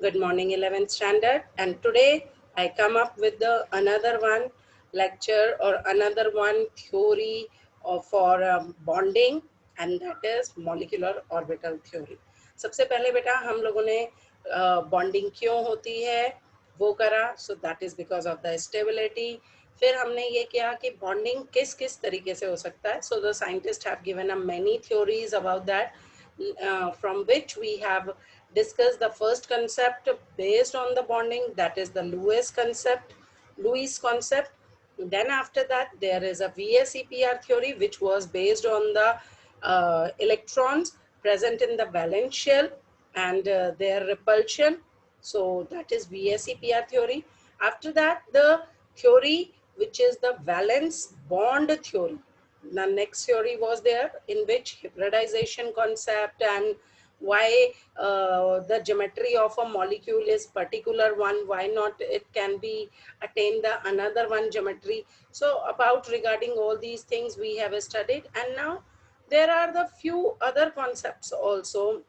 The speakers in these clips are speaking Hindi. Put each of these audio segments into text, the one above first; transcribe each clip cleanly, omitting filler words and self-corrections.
Good morning, 11th standard. And today I come up with another one lecture or another one theory for bonding, and that is molecular orbital theory. सबसे पहले बेटा हम लोगों ने बॉन्डिंग क्यों होती है वो करा. सो that is because of the stability. फिर हमने ये किया कि बॉन्डिंग किस किस तरीके से हो सकता है. So the scientist have given a many theories about that, from which we have discussed the first concept based on the bonding, that is the Lewis concept. Then after that there is a VSEPR theory which was based on the electrons present in the valence shell and their repulsion. So that is VSEPR theory. After that the theory which is the valence bond theory. The next theory was there in which hybridization concept and why the geometry of a molecule is particular one, why not it can be attained the another one geometry. So about regarding all these things we have studied, and now there are the few other concepts also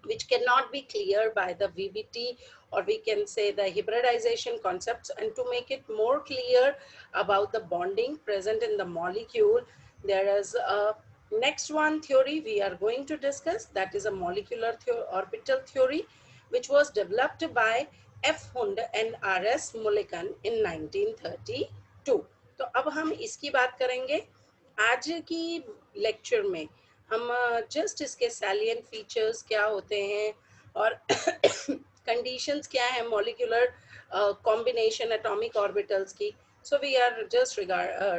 which cannot be cleared by the VBT, or we can say the hybridization concepts. And to make it more clear about the bonding present in the molecule, there is a next one theory we are going to discuss, that is a molecular orbital theory which was developed by F. Hund and R.S. Mulliken in 1932. तो अब हम इसकी बात करेंगे आज की लेक्चर में. हम जस्ट इसके सैलियंट फीचर्स क्या होते हैं और कंडीशंस क्या है मॉलिक्यूलर कॉम्बिनेशन एटॉमिक ऑर्बिटल्स की. So we are just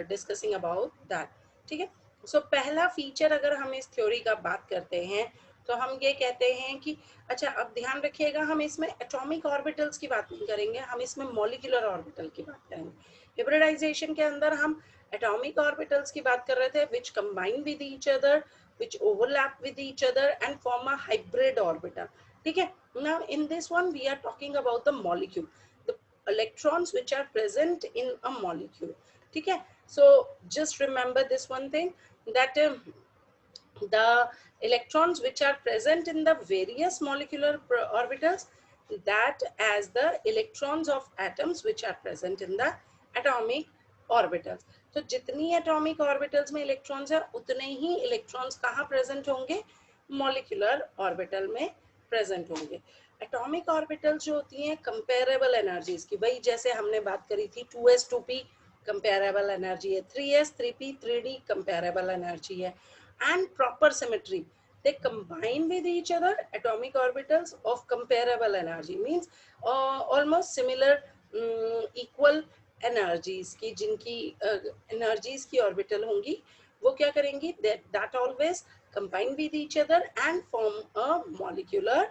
discussing about that. ठीक है. सो पहला फीचर अगर हम इस थ्योरी का बात करते हैं तो हम ये कहते हैं कि अच्छा अब ध्यान रखिएगा, हम इसमें एटॉमिक ऑर्बिटल्स की बात नहीं करेंगे, हम इसमें मॉलिक्यूलर ऑर्बिटल की बात करेंगे. हिब्रिडाइजेशन के अंदर हम एटॉमिक ऑर्बिटल्स की बात कर रहे थे which combine with each other, which overlap with each other and form a hybrid orbital. ठीक है. Now in this one we are talking about the molecule, the electrons which are present in a molecule. ठीक है. So just remember this one thing, that the electrons which are present in the various molecular orbitals, that as the electrons of atoms which are present in the atomic orbitals. तो जितनी एटॉमिक ऑर्बिटल्स में इलेक्ट्रॉन्स है उतने ही इलेक्ट्रॉन्स कहाँ प्रेजेंट होंगे, मॉलिक्यूलर ऑर्बिटल में प्रेजेंट होंगे. एटॉमिक ऑर्बिटल्स जो होती हैं कंपेरेबल एनर्जीज की, वही जैसे हमने बात करी थी 2s 2p कंपेरेबल एनर्जी है, 3s 3p 3d comparable energy है, and proper symmetry they combine with each other. Atomic orbitals of comparable energy means almost similar, equal energies की जिनकी energies की orbital होंगी वो क्या करेंगी, that always combine with each other and form a molecular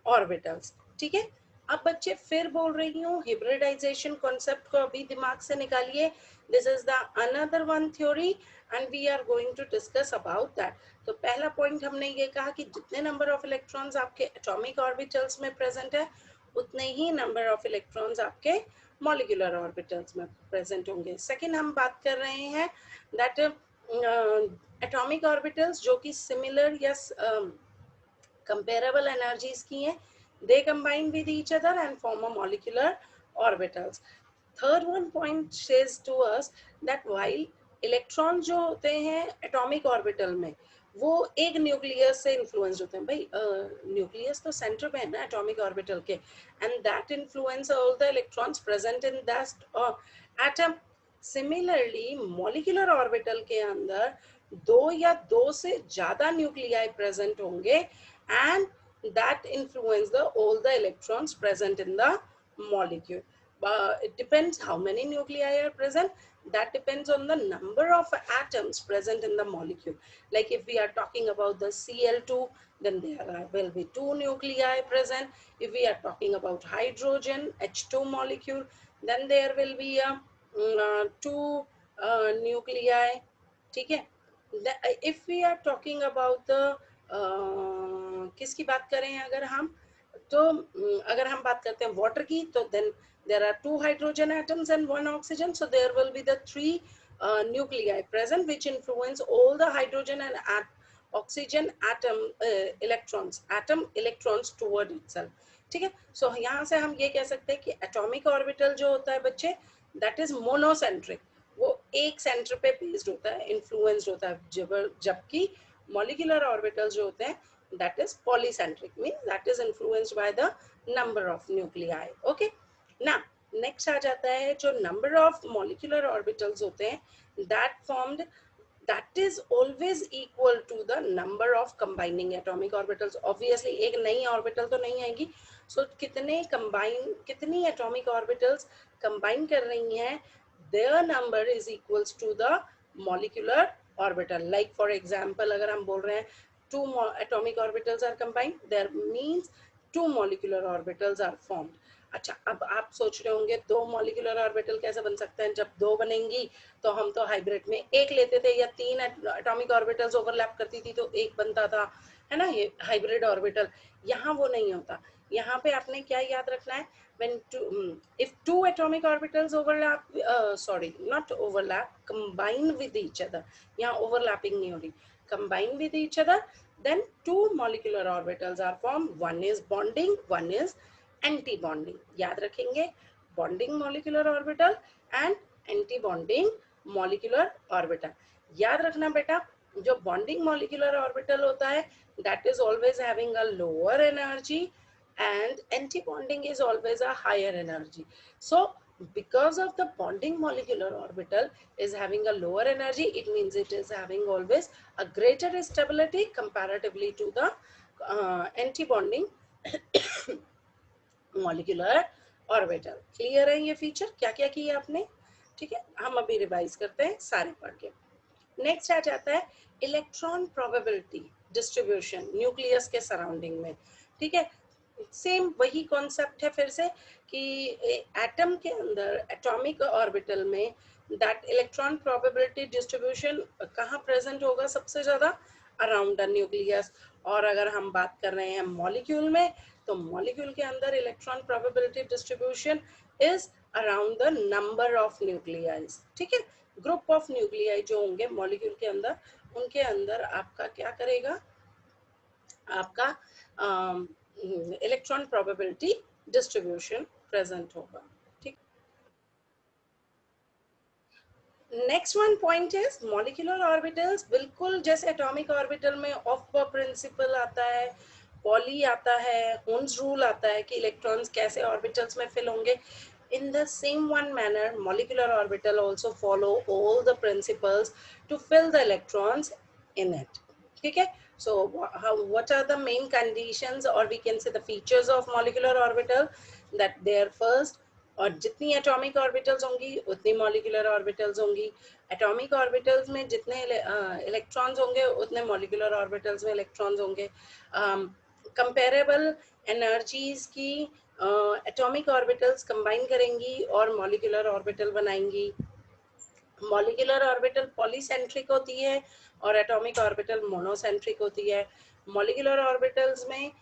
orbitals. ठीक है. अब बच्चे फिर बोल रही हूँ हिब्रिडाइजेशन कॉन्सेप्ट को अभी दिमाग से निकालिए. This is the another one theory and we are going to discuss about that. तो पहला पॉइंट हमने ये कहा कि जितने नंबर ऑफ इलेक्ट्रॉन्स आपके एटॉमिक ऑर्बिटल्स में प्रेजेंट है उतने ही नंबर ऑफ इलेक्ट्रॉन्स आपके मॉलिक्यूलर ऑर्बिटल्स में प्रेजेंट होंगे. सेकंड हम बात कर रहे हैं दैट एटॉमिक ऑर्बिटल्स जो कि सिमिलर या comparable energies की हैं, they combine with each other and form a molecular orbitals. Third one point says to us that while electrons जो होते हैं atomic orbital में वो एक न्यूक्लियस से इन्फ्लुएंस होते हैं. भाई न्यूक्लियस तो सेंटर में है ना एटॉमिक ऑर्बिटल के, and that influence all the electrons present in that atom. Similarly molecular orbital के अंदर दो या दो से ज्यादा न्यूक्लियाई प्रेजेंट होंगे and that influence the all the electrons present in the molecule. It depends how many nuclei are present. That depends on the number of atoms present in the molecule. Like if we are talking about the Cl2, then there will be 2 nuclei present. If we are talking about hydrogen H2 molecule, then there will be a 2 nuclei. ठीक है. If we are talking about the किसकी बात करें अगर हम, तो अगर हम बात करते हैं वाटर की, तो then there are 2 hydrogen atoms and 1 oxygen, so there will be the 3 nuclei present which influence all the hydrogen and oxygen atom electrons toward itself, ठीक है। सो यहाँ से हम ये कह सकते हैं कि एटॉमिक ऑर्बिटल जो होता है बच्चे, दैट इज मोनोसेंट्रिक, वो एक सेंटर पे बेस्ड होता है, इन्फ्लुएंस्ड होता है, जबकि मॉलिक्यूलर ऑर्बिटल्स जो होते हैं that is polycentric, means that is influenced by the number of nuclei. Okay, now next आ जाता है जो number of molecular orbitals होते हैं, that formed, that is always equal to the number of combining atomic orbitals. Obviously एक नई orbital तो नहीं आएगी, so कितनी atomic orbitals combine कर रही हैं, their number is equals to the molecular orbital. Like for example अगर हम बोल रहे हैं two atomic orbitals are combined, there means two molecular orbitals are formed. अच्छा, अब आप सोच रहे होंगे दो molecular orbital कैसे बन सकते हैं, जब दो बनेंगी तो हम तो हाइब्रिड में एक लेते थे, या तीन atomic orbitals overlap करती थी तो एक बनता था, है ना, ये हाइब्रिड ऑर्बिटल। यहाँ वो नहीं होता, यहाँ पे आपने क्या याद रखना है, when if two atomic orbitals overlap, sorry not overlap, combine with each other, यहाँ overlapping नहीं हो रही, combine with each other, then two molecular orbitals are formed, one is bonding, one is anti-bonding. याद रखेंगे, bonding molecular orbital and anti-bonding molecular orbital. याद रखना बेटा, जो bonding molecular orbital होता है, that is always having a lower energy, and anti-bonding is always a higher energy. So because of the bonding molecular orbital is having a lower energy, it means it is having always a greater stability comparatively to the anti-bonding molecular orbital. Clear है ये feature, क्या क्या किया आपने, ठीक है। हम अभी रिवाइज करते हैं सारे पढ़ के। नेक्स्ट आ जाता है इलेक्ट्रॉन प्रोबेबिलिटी डिस्ट्रीब्यूशन न्यूक्लियस के सराउंडिंग में, ठीक है। सेम वही कॉन्सेप्ट है फिर से कि एटम के अंदर एटॉमिक ऑर्बिटल में दैट इलेक्ट्रॉन प्रोबेबिलिटी डिस्ट्रीब्यूशन कहाँ प्रेजेंट होगा सबसे ज्यादा, अराउंड द न्यूक्लियस। और अगर हम बात कर रहे हैं मॉलिक्यूल में, तो मॉलिक्यूल के अंदर electron probability distribution is around the number of nuclei, ठीक है। ग्रुप ऑफ न्यूक्लियाई जो होंगे मॉलिक्यूल के अंदर, उनके अंदर आपका क्या करेगा, आपका इलेक्ट्रॉन प्रोबेबिलिटी डिस्ट्रीब्यूशन प्रेजेंट होगा, ठीक। Next one point is molecular orbitals, बिल्कुल जैसे एटॉमिक ऑर्बिटल में ऑफ प्रिंसिपल आता है, पॉली आता है, हुन्स रूल आता है कि इलेक्ट्रॉन्स कैसे ऑर्बिटल्स में फिल होंगे, in the same one manner molecular orbital also follow all the principles to fill the electrons in it, ठीक है। So what are the main conditions or we can say the features of molecular orbital, that their first, और जितनी एटॉमिक ऑर्बिटल्स होंगी उतनी मॉलिक्यूलर ऑर्बिटल्स होंगी, एटॉमिक ऑर्बिटल्स में जितने इलेक्ट्रॉन्स होंगे उतने मॉलिक्यूलर ऑर्बिटल्स में इलेक्ट्रॉन्स होंगे। कंपेरेबल एनर्जीज की एटॉमिक ऑर्बिटल्स कंबाइन करेंगी और मॉलिक्यूलर ऑर्बिटल बनाएंगी। मॉलिक्यूलर ऑर्बिटल पॉलीसेंट्रिक होती है और एटॉमिक ऑर्बिटल मोनोसेंट्रिक होती है। मॉलिक्यूलर ऑर्बिटल्स में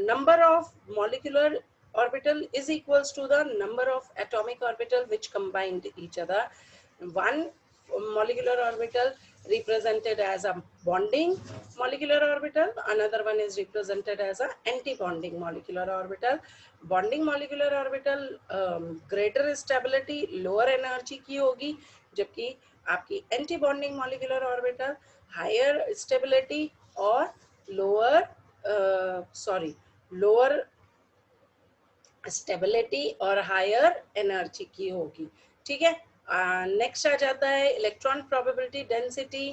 number of molecular orbital is equals to the number of atomic orbital which combined each other. One molecular orbital represented as a bonding molecular orbital, another one is represented as a anti-bonding molecular orbital. Bonding molecular orbital greater stability, lower energy की होगी, जबकि आपकी anti-bonding molecular orbital higher stability और lower lower स्टेबिलिटी और हायर एनर्जी की होगी, ठीक है। नेक्स्ट आ जाता है electron probability density.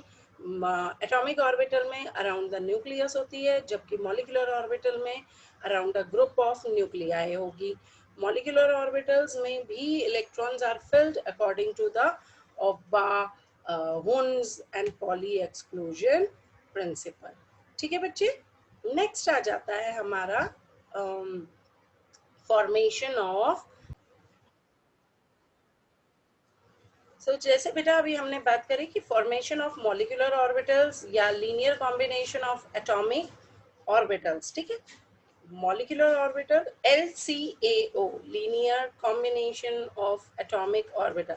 Atomic orbital में अराउंड द न्यूक्लियस होती है, जबकि मॉलिक्यूलर ऑर्बिटल में around the group of nuclei होगी। मॉलिक्यूलर ऑर्बिटल्स में भी electrons are filled according to the Aufbau Hund's and Pauli exclusion principle, ठीक है बच्चे। नेक्स्ट आ जाता है हमारा फॉर्मेशन ऑफ, जैसे बेटा अभी हमने बात करी कि फॉर्मेशन ऑफ मॉलिक्यूलर ऑर्बिटल्स या linear combination of atomic orbitals, ठीक है। Molecular orbital LCAO, linear combination of atomic orbital,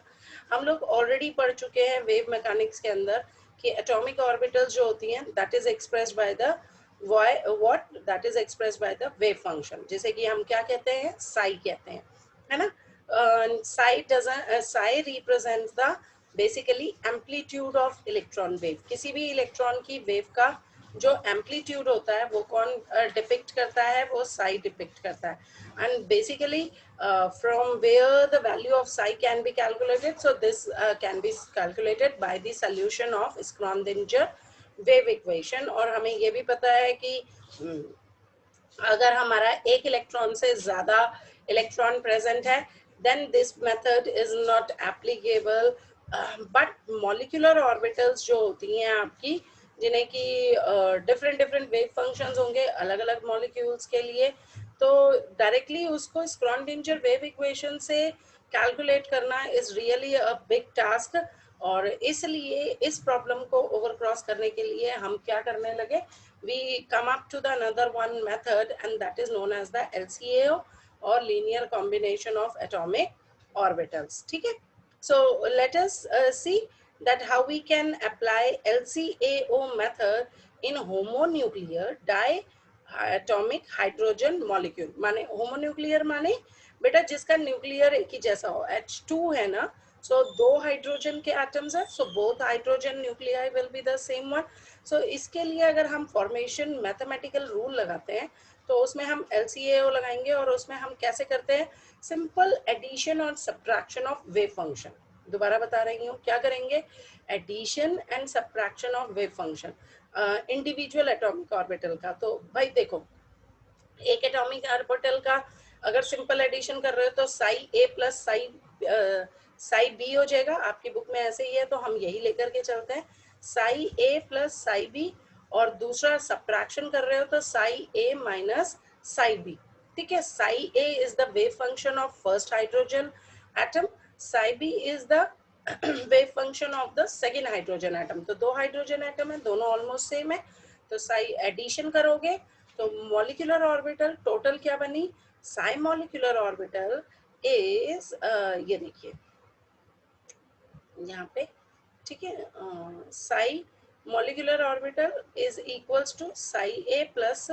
हम लोग ऑलरेडी पढ़ चुके हैं वेव मैकेनिक्स के अंदर कि एटॉमिक ऑर्बिटल्स जो होती हैं that is expressed by the what that is expressed by the wave function, जैसे कि हम क्या कहते हैं, साई कहते हैं, है ना. Sai represents the basically amplitude of electron wave. किसी भी इलेक्ट्रॉन की वेव का जो एम्पलीट्यूड होता है वो कौन डिपिक्ट करता है, वो साई डिपिक्ट करता है. And basically from where the value of psi can be calculated, so this can be calculated by the solution of Schrödinger wave equation. और हमें ये भी पता है कि अगर हमारा एक इलेक्ट्रॉन से ज्यादा इलेक्ट्रॉन प्रेजेंट है then this method is not applicable. But molecular orbitals जो होती हैं आपकी, जिन्हें कि डिफरेंट डिफरेंट वेव फंक्शंस होंगे अलग अलग मॉलिक्यूल्स के लिए, तो डायरेक्टली उसको स्क्रॉडिंजर वेव इक्वेशन से कैलकुलेट करना is really a big task. और इसलिए इस प्रॉब्लम को ओवर क्रॉस करने के लिए हम क्या करने लगे, we come up to the another one method and that is known as the LCAO or linear combination of atomic orbitals. ठीक है, so let us see that how we can apply LCAO method in homonuclear diatomic hydrogen molecule. माने homonuclear माने बेटा जिसका न्यूक्लियर एक ही जैसा हो, H2 है ना, so दो हाइड्रोजन के एटम्स है, so both hydrogen nuclei will be the same one. so इसके लिए अगर हम फॉर्मेशन मैथमेटिकल रूल लगाते हैं तो उसमें हम LCAO लगाएंगे और उसमें हम कैसे करते हैं, सिंपल एडिशन और सब्ट्रैक्शन ऑफ वेव फंक्शन. दोबारा बता रही हूँ क्या करेंगे, addition and subtraction of wave function individual atomic orbital का. तो भाई देखो, एक एटॉमिक ऑर्बिटल का अगर सिंपल एडिशन कर रहे हो तो साई ए प्लस साई बी हो जाएगा. आपकी बुक में ऐसे ही है तो हम यही लेकर के चलते हैं, साई ए प्लस साई बी. और दूसरा सब्ट्रैक्शन कर रहे हो तो psi a minus psi b. ठीक है, psi a is the wave function of first hydrogen atom, psi b is the wave function of the second hydrogen atom. तो दो हाइड्रोजन एटम है, दोनों ऑलमोस्ट सेम है, तो साई एडिशन करोगे तो मॉलिक्यूलर ऑर्बिटल टोटल क्या बनी, साई मॉलिक्यूलर ऑर्बिटल इज ये देखिए यहाँ पे, ठीक है, psi molecular orbital is equals to psi A plus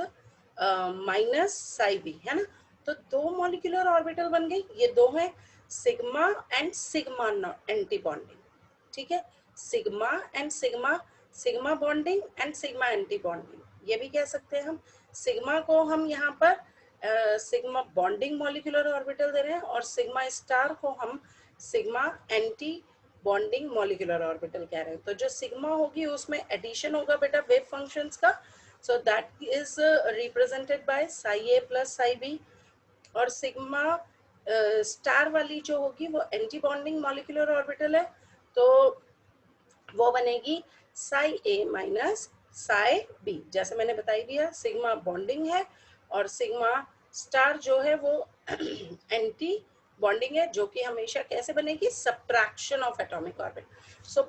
minus psi B, है ना. तो दो मॉलिक्यूलर ऑर्बिटल बन गई, ये दो हैं sigma and sigma anti bonding. ठीक है, sigma and sigma, sigma bonding and sigma anti bonding, ये भी कह सकते हैं हम. सिग्मा को हम यहाँ पर सिग्मा बॉन्डिंग मॉलिक्यूलर ऑर्बिटल दे रहे हैं और सिग्मा स्टार को हम sigma anti bonding molecular orbital कह रहे हैं. तो जो सिग्मा होगी उसमें एडिशन होगा बेटा वेव फंक्शंस का, so that is represented by psi A plus psi B. और सिग्मा स्टार वाली जो होगी वो एंटी बॉन्डिंग मॉलिक्यूलर ऑर्बिटल है, तो वो बनेगी Sai a minus psi B. जैसे मैंने बताई दिया, सिग्मा बॉन्डिंग है और सिग्मा स्टार जो है वो एंटी बॉन्डिंग है, जो कि हमेशा कैसे बनेगी, subtraction of atomic orbital. So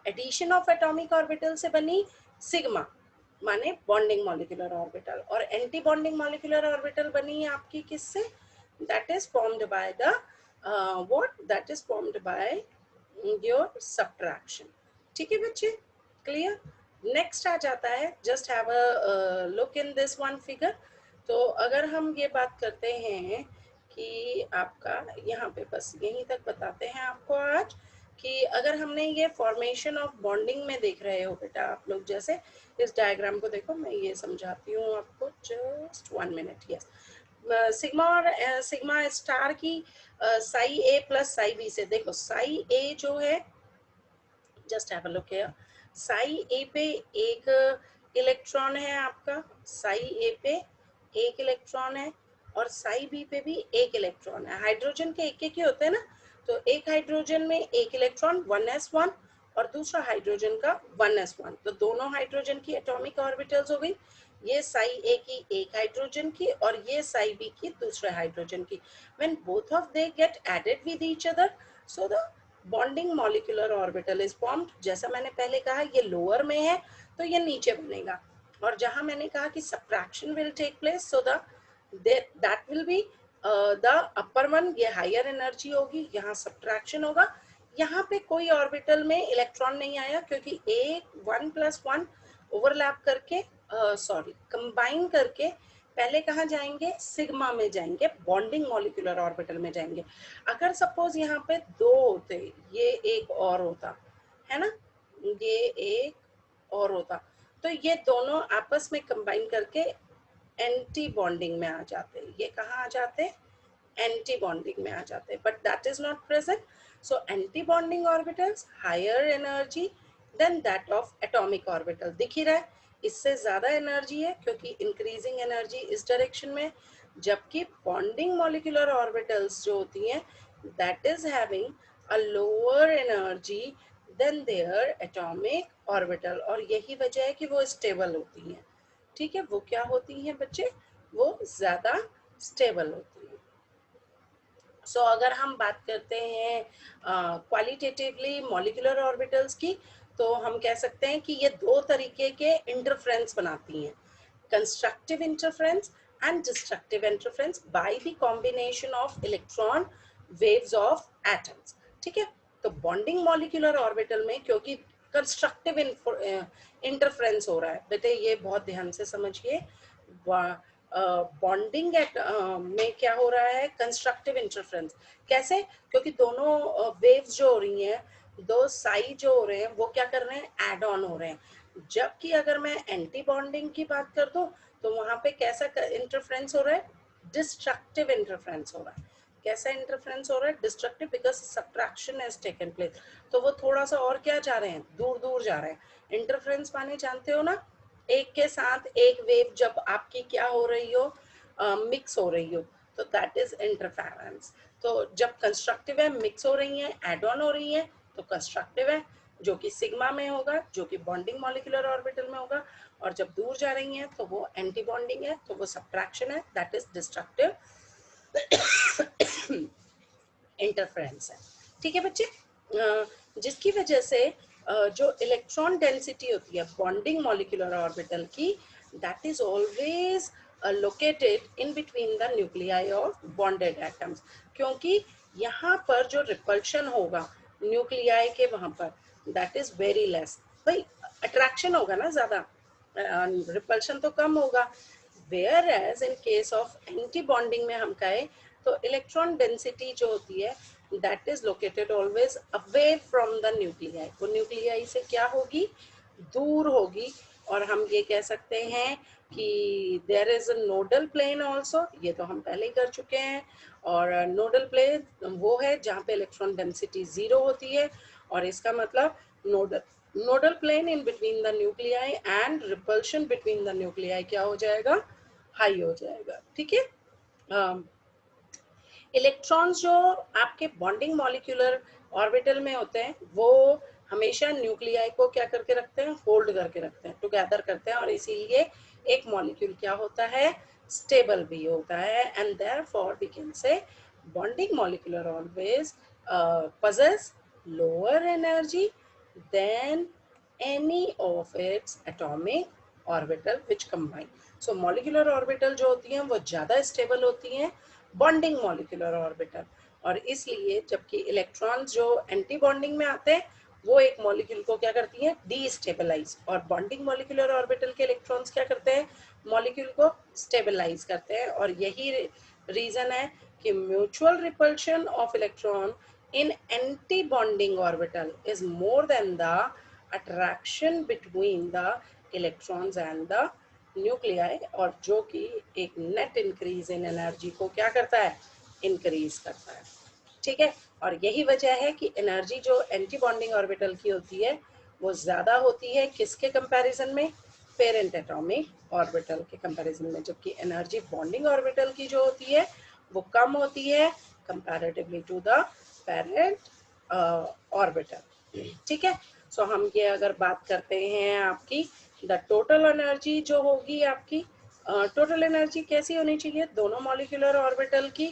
addition of atomic orbital से बनी सिग्मा माने बॉन्डिंग मॉलिक्यूलर ऑर्बिटल, और एंटी बॉन्डिंग मॉलिक्यूलर ऑर्बिटल बनी है आपकी किससे, that is formed by the what, that is formed by your subtraction. ठीक है बच्चे, क्लियर. नेक्स्ट आ जाता है, just have a look in this one figure. तो अगर हम ये बात करते हैं कि आपका यहाँ पे बस यहीं तक बताते हैं आपको आज, कि अगर हमने ये फॉर्मेशन ऑफ बॉन्डिंग में देख रहे हो बेटा आप लोग, जैसे इस डायग्राम को देखो, मैं ये समझाती हूँ आपको, जस्ट 1 मिनट. यस, सिग्मा और सिग्मा स्टार की साई ए प्लस साई बी से देखो, साई ए जो है, just have a look here, psi a पे एक इलेक्ट्रॉन है आपका, साई ए पे एक इलेक्ट्रॉन है और साई बी पे भी एक इलेक्ट्रॉन है. हाइड्रोजन के एक ही होते हैं ना, तो एक हाइड्रोजन में एक इलेक्ट्रॉन 1s1 और दूसरा हाइड्रोजन का 1s1, तो दोनों हाइड्रोजन की एटॉमिक ऑर्बिटल्स हो गई. ये साई ए की एक हाइड्रोजन की और ये साई बी की दूसरे हाइड्रोजन की. When both of they get added with each other, so the bonding molecular orbital is formed. जैसा मैंने पहले कहा, ये लोअर में है तो ये नीचे बनेगा, और जहां मैंने कहा कि subtraction will take place, so that will be the upper one, ये हायर एनर्जी होगी, यहाँ सब्ट्रैक्शन होगा, यहाँ पे कोई ऑर्बिटल में इलेक्ट्रॉन नहीं आया क्योंकि एक 1+1 ओवरलैप करके सॉरी कंबाइन करके पहले कहाँ जाएंगे, सिग्मा में जाएंगे, बॉन्डिंग मॉलिक्यूलर ऑर्बिटल में जाएंगे। अगर सपोज यहाँ पे दो होते, ये एक और होता है ना, ये एक और होता, तो ये दोनों आपस में कंबाइन करके एंटी बॉन्डिंग में आ जाते। ये कहाँ आ जाते, एंटी बॉन्डिंग में आ जाते, but that is not present. So anti bonding orbitals higher energy than that of atomic orbital. दिख ही रहा है, इससे ज्यादा एनर्जी है क्योंकि इंक्रीजिंग एनर्जी इस डायरेक्शन में, जबकि बॉन्डिंग मॉलिक्यूलर ऑर्बिटल्स जो होती हैं that is having a lower energy than their atomic orbital, और यही वजह है कि वो स्टेबल होती हैं। ठीक है, वो क्या होती हैं बच्चे, वो ज्यादा स्टेबल होती हैं। सो अगर हम बात करते हैं क्वालिटेटिवली मॉलिक्यूलर ऑर्बिटल्स की, तो हम कह सकते हैं कि ये दो तरीके के इंटरफ्रेंस बनाती हैं, constructive interference and destructive interference by the combination of electron waves of atoms. ठीक है, तो बॉन्डिंग मॉलिक्यूलर ऑर्बिटल में क्योंकि कंस्ट्रक्टिव इंटरफ्रेंस हो रहा है, बेटे ये बहुत ध्यान से समझिए, बॉन्डिंग में क्या हो रहा है, कंस्ट्रक्टिव इंटरफ्रेंस। कैसे, क्योंकि दोनों वेव्स जो हो रही हैं, दो साइड जो हो रहे हैं वो क्या कर रहे हैं, एड ऑन हो रहे हैं। जबकि अगर मैं एंटी बॉन्डिंग की बात कर दूं तो वहां पे कैसा इंटरफ्रेंस हो रहा है, डिस्ट्रक्टिव इंटरफ्रेंस हो रहा है। कैसा इंटरफ्रेंस हो रहा है, destructive, because subtraction has taken place. तो वो थोड़ा सा और क्या जा रहे हैं, दूर दूर जा रहे हैं। इंटरफ्रेंस माने जानते हो ना, एक के साथ एक वेव जब आपकी क्या हो रही हो, मिक्स हो रही हो, तो दैट इज इंटरफेरेंस। तो जब कंस्ट्रक्टिव है, मिक्स हो रही है, एड ऑन हो रही है, तो कंस्ट्रक्टिव है, जो कि सिग्मा में होगा, जो कि बॉन्डिंग मॉलिक्यूलर ऑर्बिटल में होगा। और जब दूर जा रही हैं तो वो एंटी बॉन्डिंग है, तो वो सब्ट्रैक्शन है, दैट इज डिस्ट्रक्टिव इंटरफेरेंस है। ठीक है बच्चे, जिसकी वजह से जो इलेक्ट्रॉन डेंसिटी होती है बॉन्डिंग मॉलिक्यूलर ऑर्बिटल की, that is always located in between the nuclei of bonded atoms. क्योंकि यहाँ पर जो रिपल्शन होगा न्यूक्लियाई के वहां पर, दैट इज वेरी लेस। भाई अट्रैक्शन होगा ना ज्यादा, रिपल्शन तो कम होगा। Whereas in case of anti bonding में हम कहें तो इलेक्ट्रॉन डेंसिटी जो होती है that is located always away from the nuclei. वो न्यूक्लियाई से क्या होगी, दूर होगी। और हम ये कह सकते हैं कि there is a nodal plane also, ये तो हम पहले ही कर चुके हैं। और नोडल प्लेन वो है जहाँ पे इलेक्ट्रॉन डेंसिटी 0 होती है, और इसका मतलब nodal plane in between the nuclei and repulsion between the nuclei क्या हो जाएगा, हाई हो जाएगा। ठीक है, इलेक्ट्रॉन्स जो आपके बॉन्डिंग मॉलिक्यूलर ऑर्बिटल में होते हैं वो हमेशा न्यूक्लियाई को क्या करके रखते हैं, होल्ड करके रखते हैं, टुगेदर करते हैं, और इसीलिए एक मॉलिक्यूल क्या होता है, स्टेबल भी होता है। And therefore we can say bonding molecular always possess lower energy than any of its atomic orbital which combine. So molecular orbital जो होती हैं वो ज़्यादा स्टेबल होती हैं बॉन्डिंग मॉलिक्यूलर ऑर्बिटल, और इसलिए जबकि इलेक्ट्रॉन्स जो एंटी बॉन्डिंग में आते हैं वो एक मॉलिक्यूल को क्या करती हैं, डीस्टेबलाइज, और बॉन्डिंग मॉलिक्यूलर ऑर्बिटल के इलेक्ट्रॉन्स क्या करते हैं, मॉलिक्यूल को स्टेबलाइज करते हैं। और यही रीजन है कि mutual repulsion of electron in anti-bonding orbital is more than the attraction between the electrons and the nuclei, और जो कि एक नेट इंक्रीज इन एनर्जी को क्या करता है, इंक्रीज करता है। ठीक है, और यही वजह है कि एनर्जी जो एंटी बॉन्डिंग ऑर्बिटल की होती है वो ज्यादा होती है किसके कंपैरिजन में, पेरेंट एटॉमिक ऑर्बिटल के कंपैरिजन में, जबकि एनर्जी बॉन्डिंग ऑर्बिटल की जो होती है वो कम होती है comparatively to the parent orbital. ठीक है, सो हम ये अगर बात करते हैं आपकी द टोटल एनर्जी जो होगी आपकी, टोटल एनर्जी कैसी होनी चाहिए दोनों मॉलिक्यूलर ऑर्बिटल की,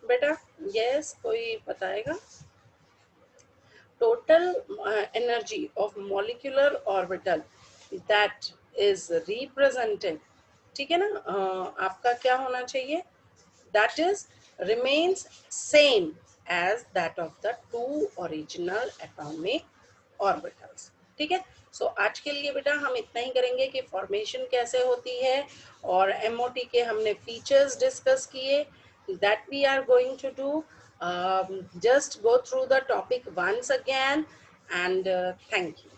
बेटा यस कोई बताएगा, total energy of molecular orbital that is represented, ठीक है ना, आपका क्या होना चाहिए, that is remains same as that of the two original atomic orbitals. ठीक है. सो आज के लिए बेटा हम इतना ही करेंगे कि फॉर्मेशन कैसे होती है और एमओटी के हमने फीचर्स डिस्कस किए. That we are going to do. Just go through the topic once again, and thank you.